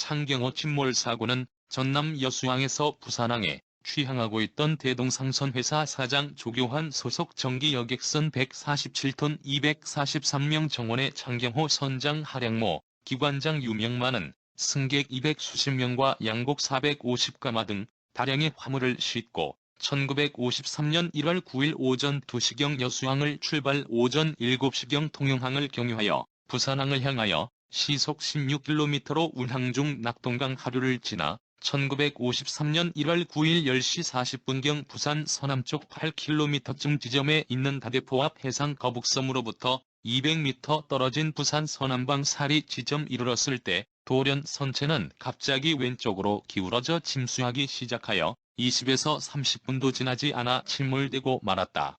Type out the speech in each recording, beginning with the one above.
창경호 침몰 사고는 전남 여수항에서 부산항에 취항하고 있던 대동상선 회사 사장 조교환 소속 전기 여객선 147톤 243명 정원의 창경호 선장 하량모, 기관장 유명만은 승객 200수십 명과 양곡 450가마 등 다량의 화물을 싣고 1953년 1월 9일 오전 2시경 여수항을 출발 오전 7시경 통영항을 경유하여 부산항을 향하여 시속 16km로 운항 중 낙동강 하류를 지나 1953년 1월 9일 10시 40분경 부산 서남쪽 8km쯤 지점에 있는 다대포 앞 해상 거북섬으로부터 200m 떨어진 부산 서남방 사리 지점 이르렀을 때 돌연 선체는 갑자기 왼쪽으로 기울어져 침수하기 시작하여 20에서 30분도 지나지 않아 침몰되고 말았다.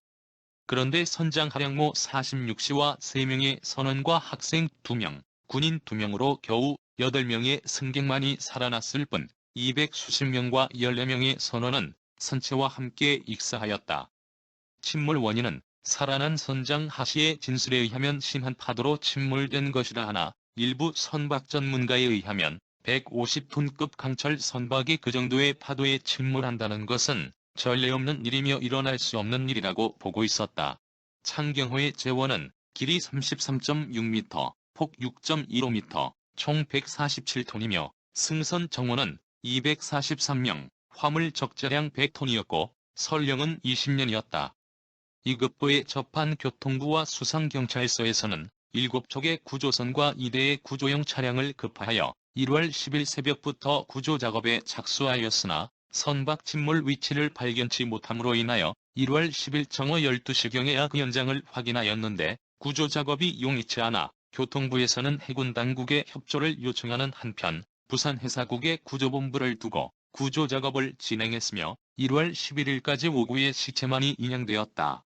그런데 선장 하량모 46시와 3명의 선원과 학생 2명, 군인 2명으로 겨우 8명의 승객만이 살아났을 뿐 200수십 명과 14명의 선원은 선체와 함께 익사하였다. 침몰 원인은 살아난 선장 하씨의 진술에 의하면 심한 파도로 침몰된 것이라 하나 일부 선박 전문가에 의하면 150톤급 강철 선박이 그 정도의 파도에 침몰한다는 것은 전례 없는 일이며 일어날 수 없는 일이라고 보고 있었다. 창경호의 제원은 길이 33.6m, 폭 6.15m, 총 147톤이며 승선 정원은 243명, 화물 적재량 100톤이었고 설령은 20년이었다. 이 급보에 접한 교통부와 수상경찰서에서는 7척의 구조선과 2대의 구조용 차량을 급파하여 1월 10일 새벽부터 구조작업에 착수하였으나 선박 침몰 위치를 발견치 못함으로 인하여 1월 10일 정오 12시경에야 그 현장을 확인하였는데 구조작업이 용이치 않아 교통부에서는 해군당국의 협조를 요청하는 한편 부산해사국에 구조본부를 두고 구조작업을 진행했으며 1월 11일까지 오후에 시체만이 인양되었다.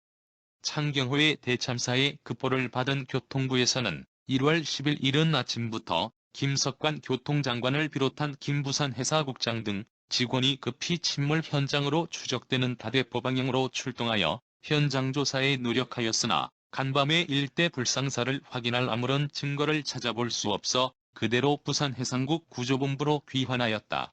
창경호의 대참사의 급보를 받은 교통부에서는 1월 10일 이른 아침부터 김석관 교통장관을 비롯한 김부산해사국장 등 직원이 급히 침몰 현장으로 추적되는 다대포 방향으로 출동하여 현장 조사에 노력하였으나 간밤에 일대 불상사를 확인할 아무런 증거를 찾아볼 수 없어 그대로 부산해상국 구조본부로 귀환하였다.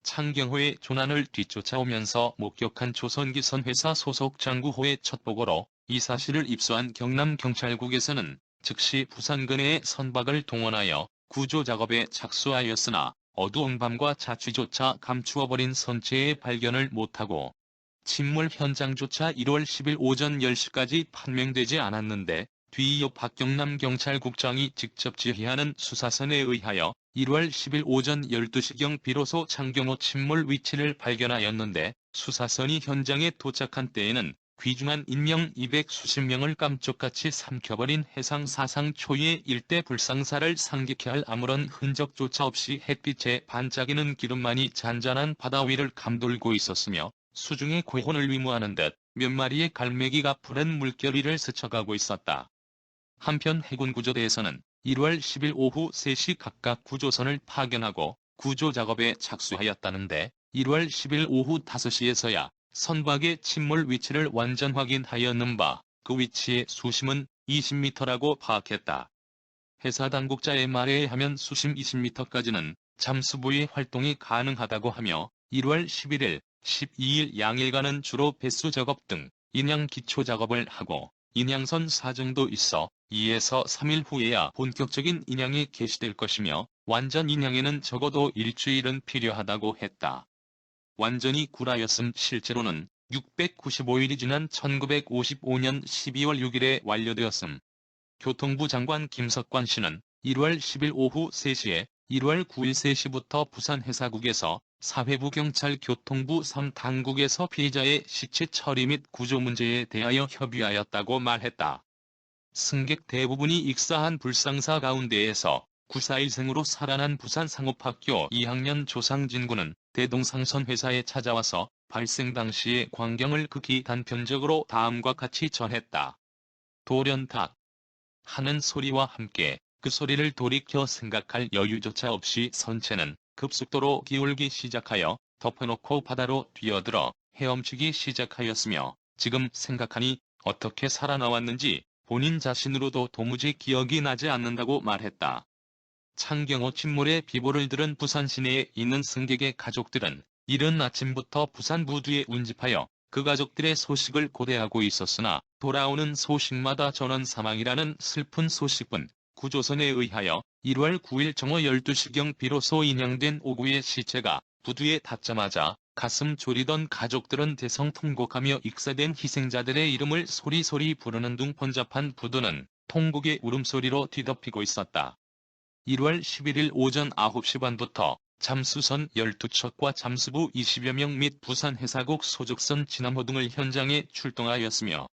창경호의 조난을 뒤쫓아오면서 목격한 조선기선 회사 소속 장구호의 첫 보고로 이 사실을 입수한 경남경찰국에서는 즉시 부산근해의 선박을 동원하여 구조작업에 착수하였으나 어두운 밤과 자취조차 감추어버린 선체의 발견을 못하고 침몰 현장조차 1월 10일 오전 10시까지 판명되지 않았는데 뒤이어 박경남 경찰국장이 직접 지휘하는 수사선에 의하여 1월 10일 오전 12시경 비로소 창경호 침몰 위치를 발견하였는데 수사선이 현장에 도착한 때에는 귀중한 인명 200수십 명을 깜짝같이 삼켜버린 해상 사상 초유의 일대 불상사를 상기케 할 아무런 흔적조차 없이 햇빛에 반짝이는 기름만이 잔잔한 바다 위를 감돌고 있었으며 수중의 괴혼을 위무하는 듯 몇 마리의 갈매기가 푸른 물결 위를 스쳐가고 있었다. 한편 해군구조대에서는 1월 10일 오후 3시 각각 구조선을 파견하고 구조작업에 착수하였다는데 1월 10일 오후 5시에서야 선박의 침몰 위치를 완전 확인하였는 바 그 위치의 수심은 20m라고 파악했다. 회사 당국자의 말에 의하면 수심 20m까지는 잠수부의 활동이 가능하다고 하며 1월 11일, 12일 양일간은 주로 배수 작업 등 인양 기초 작업을 하고 인양선 사정도 있어 2에서 3일 후에야 본격적인 인양이 개시될 것이며 완전 인양에는 적어도 일주일은 필요하다고 했다. 완전히 굴하였음 실제로는 695일이 지난 1955년 12월 6일에 완료되었음. 교통부 장관 김석관 씨는 1월 10일 오후 3시에 1월 9일 3시부터 부산해사국에서 사회부 경찰 교통부 3당국에서 피해자의 시체 처리 및 구조 문제에 대하여 협의하였다고 말했다. 승객 대부분이 익사한 불상사 가운데에서 941생으로 살아난 부산상업학교 2학년 조상진 군은 대동상선 회사에 찾아와서 발생 당시의 광경을 극히 단편적으로 다음과 같이 전했다. 돌연탁 하는 소리와 함께 그 소리를 돌이켜 생각할 여유조차 없이 선체는 급속도로 기울기 시작하여 덮어놓고 바다로 뛰어들어 헤엄치기 시작하였으며 지금 생각하니 어떻게 살아나왔는지 본인 자신으로도 도무지 기억이 나지 않는다고 말했다. 창경호 침몰의 비보를 들은 부산 시내에 있는 승객의 가족들은 이른 아침부터 부산 부두에 운집하여 그 가족들의 소식을 고대하고 있었으나 돌아오는 소식마다 전원 사망이라는 슬픈 소식뿐. 구조선에 의하여 1월 9일 정오 12시경 비로소 인양된 오구의 시체가 부두에 닿자마자 가슴 졸이던 가족들은 대성통곡하며 익사된 희생자들의 이름을 소리소리 부르는 둥 번잡한 부두는 통곡의 울음소리로 뒤덮이고 있었다. 1월 11일 오전 9시 반부터 잠수선 12척과 잠수부 20여 명 및 부산해사국 소속선 진함호 등을 현장에 출동하였으며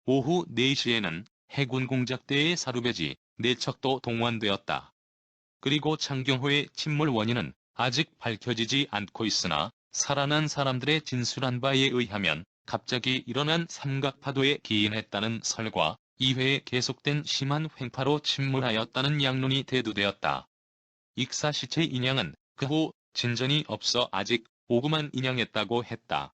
오후 4시에는 해군공작대의 사루배지 4척도 동원되었다. 그리고 창경호의 침몰 원인은 아직 밝혀지지 않고 있으나 살아난 사람들의 진술한 바에 의하면 갑자기 일어난 삼각파도에 기인했다는 설과 2회에 계속된 심한 횡파로 침몰하였다는 양론이 대두되었다. 익사 시체 인양은 그 후 진전이 없어 아직 오구만 인양했다고 했다.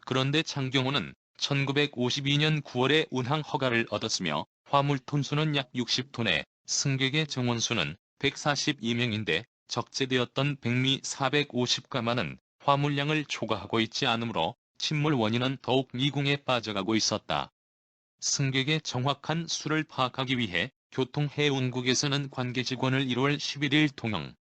그런데 창경호는 1952년 9월에 운항 허가를 얻었으며 화물 톤수는 약 60톤에 승객의 정원수는 142명인데 적재되었던 백미 450가마는 화물량을 초과하고 있지 않으므로 침몰 원인은 더욱 미궁에 빠져가고 있었다. 승객의 정확한 수를 파악하기 위해 교통해운국에서는 관계 직원을 1월 11일 통영,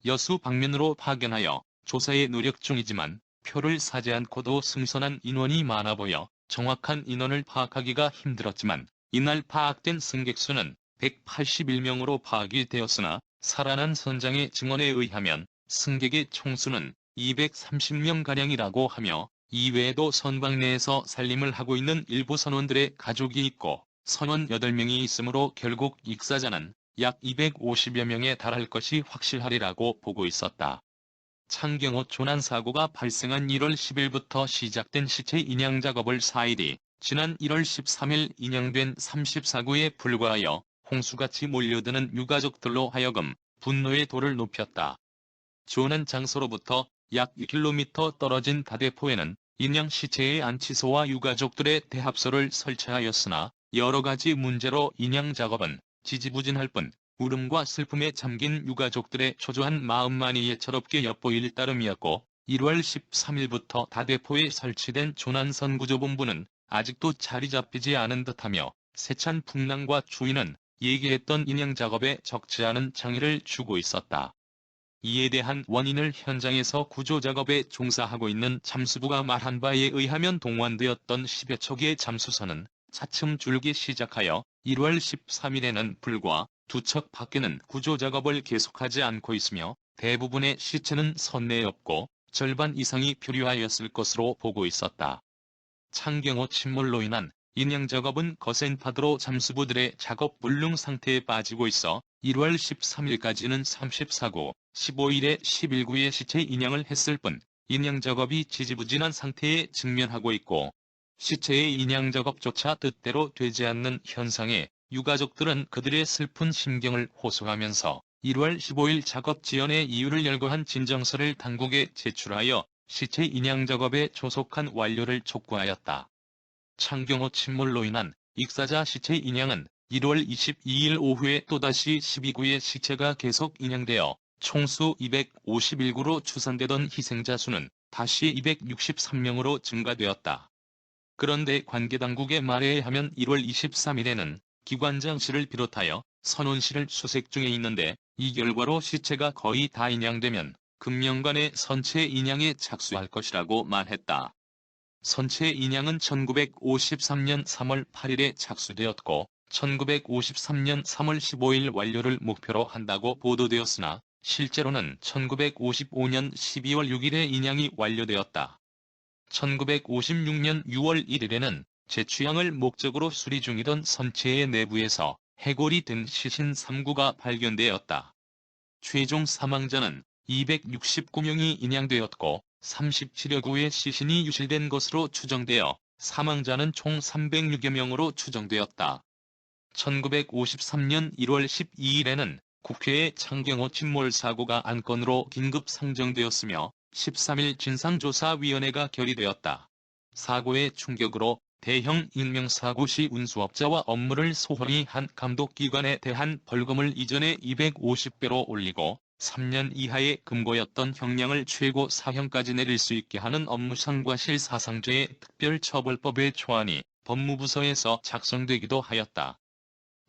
여수 방면으로 파견하여 조사에 노력 중이지만 표를 사지 않고도 승선한 인원이 많아 보여 정확한 인원을 파악하기가 힘들었지만 이날 파악된 승객 수는 181명으로 파악이 되었으나 살아난 선장의 증언에 의하면 승객의 총수는 230명가량이라고 하며 이외에도 선박 내에서 살림을 하고 있는 일부 선원들의 가족이 있고 선원 8명이 있으므로 결국 익사자는 약 250여 명에 달할 것이 확실하리라고 보고 있었다. 창경호 조난사고가 발생한 1월 10일부터 시작된 시체 인양 작업을 4일이 지난 1월 13일 인양된 34구에 불과하여 홍수같이 몰려드는 유가족들로 하여금 분노의 도를 높였다. 조난 장소로부터 약 2km 떨어진 다대포에는 인양 시체의 안치소와 유가족들의 대합소를 설치하였으나 여러 가지 문제로 인양 작업은 지지부진할 뿐 울음과 슬픔에 잠긴 유가족들의 초조한 마음만이 예처롭게 엿보일 따름이었고 1월 13일부터 다대포에 설치된 조난선구조본부는 아직도 자리 잡히지 않은 듯하며 세찬 풍랑과 추위는 예기했던 인양 작업에 적지 않은 장애를 주고 있었다. 이에 대한 원인을 현장에서 구조작업에 종사하고 있는 잠수부가 말한 바에 의하면 동원되었던 10여 척의 잠수선은 차츰 줄기 시작하여 1월 13일에는 불과 2척 밖에는 구조작업을 계속하지 않고 있으며 대부분의 시체는 선내에 없고 절반 이상이 표류하였을 것으로 보고 있었다. 창경호 침몰로 인한 인양 작업은 거센 파도로 잠수부들의 작업 불능 상태에 빠지고 있어 1월 13일까지는 34구, 15일에 11구의 시체 인양을 했을 뿐 인양 작업이 지지부진한 상태에 직면하고 있고 시체의 인양 작업조차 뜻대로 되지 않는 현상에 유가족들은 그들의 슬픈 심경을 호소하면서 1월 15일 작업 지연의 이유를 열거한 진정서를 당국에 제출하여 시체 인양 작업에 조속한 완료를 촉구하였다. 창경호 침몰로 인한 익사자 시체 인양은 1월 22일 오후에 또다시 12구의 시체가 계속 인양되어 총수 251구로 추산되던 희생자 수는 다시 263명으로 증가되었다. 그런데 관계당국의 말에 의하면 1월 23일에는 기관장 씨를 비롯하여 선원 씨를 수색 중에 있는데 이 결과로 시체가 거의 다 인양되면 금년간의 선체 인양에 착수할 것이라고 말했다. 선체 인양은 1953년 3월 8일에 착수되었고 1953년 3월 15일 완료를 목표로 한다고 보도되었으나 실제로는 1955년 12월 6일에 인양이 완료되었다. 1956년 6월 1일에는 재취향을 목적으로 수리 중이던 선체의 내부에서 해골이 든 시신 3구가 발견되었다. 최종 사망자는 269명이 인양되었고 37여 구의 시신이 유실된 것으로 추정되어 사망자는 총 306여 명으로 추정되었다. 1953년 1월 12일에는 국회에 창경호 침몰 사고가 안건으로 긴급 상정되었으며 13일 진상조사위원회가 결의되었다. 사고의 충격으로 대형 인명사고 시 운수업자와 업무를 소홀히 한 감독기관에 대한 벌금을 이전의 250배로 올리고 3년 이하의 금고였던 형량을 최고 사형까지 내릴 수 있게 하는 업무상과실 사상죄의 특별처벌법의 초안이 법무부서에서 작성되기도 하였다.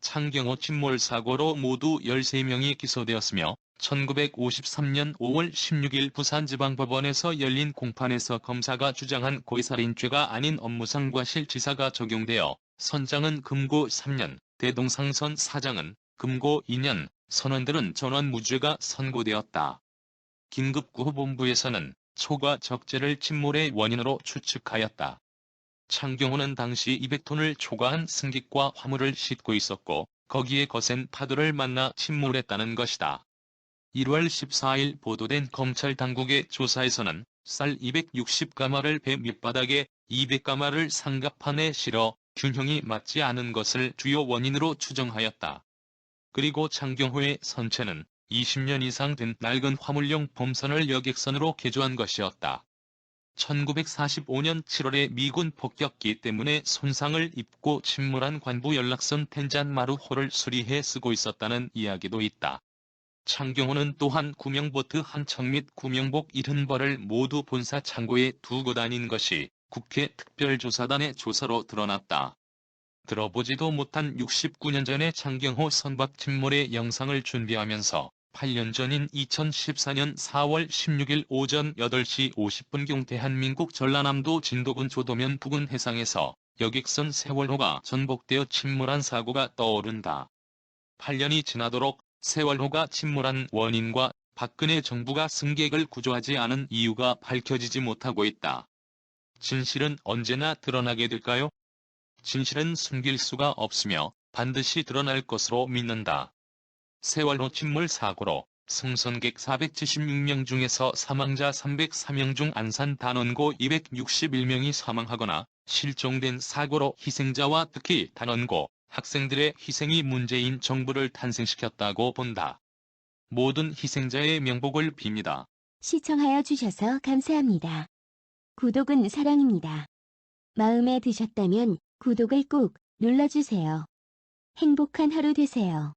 창경호 침몰 사고로 모두 13명이 기소되었으며 1953년 5월 16일 부산지방법원에서 열린 공판에서 검사가 주장한 고의살인죄가 아닌 업무상과실치사가 적용되어 선장은 금고 3년, 대동상선 사장은 금고 2년, 선원들은 전원 무죄가 선고되었다. 긴급구호본부에서는 초과 적재를 침몰의 원인으로 추측하였다. 창경호는 당시 200톤을 초과한 승객과 화물을 싣고 있었고 거기에 거센 파도를 만나 침몰했다는 것이다. 1월 14일 보도된 검찰 당국의 조사에서는 쌀 260가마를 배 밑바닥에 200가마를 상갑판에 실어 균형이 맞지 않은 것을 주요 원인으로 추정하였다. 그리고 창경호의 선체는 20년 이상 된 낡은 화물용 범선을 여객선으로 개조한 것이었다. 1945년 7월에 미군 폭격기 때문에 손상을 입고 침몰한 관부 연락선 텐잔마루호를 수리해 쓰고 있었다는 이야기도 있다. 창경호는 또한 구명보트 한 척 및 구명복 70벌을 모두 본사 창고에 두고 다닌 것이 국회 특별조사단의 조사로 드러났다. 들어보지도 못한 69년 전의 창경호 선박 침몰의 영상을 준비하면서 8년 전인 2014년 4월 16일 오전 8시 50분경 대한민국 전라남도 진도군 조도면 부근 해상에서 여객선 세월호가 전복되어 침몰한 사고가 떠오른다. 8년이 지나도록 세월호가 침몰한 원인과 박근혜 정부가 승객을 구조하지 않은 이유가 밝혀지지 못하고 있다. 진실은 언제나 드러나게 될까요? 진실은 숨길 수가 없으며 반드시 드러날 것으로 믿는다. 세월호 침몰 사고로 승선객 476명 중에서 사망자 303명 중 안산 단원고 261명이 사망하거나 실종된 사고로 희생자와 특히 단원고 학생들의 희생이 문제인 정부를 탄생시켰다고 본다. 모든 희생자의 명복을 빕니다. 시청하여 주셔서 감사합니다. 구독은 사랑입니다. 마음에 드셨다면 구독을 꼭 눌러주세요. 행복한 하루 되세요.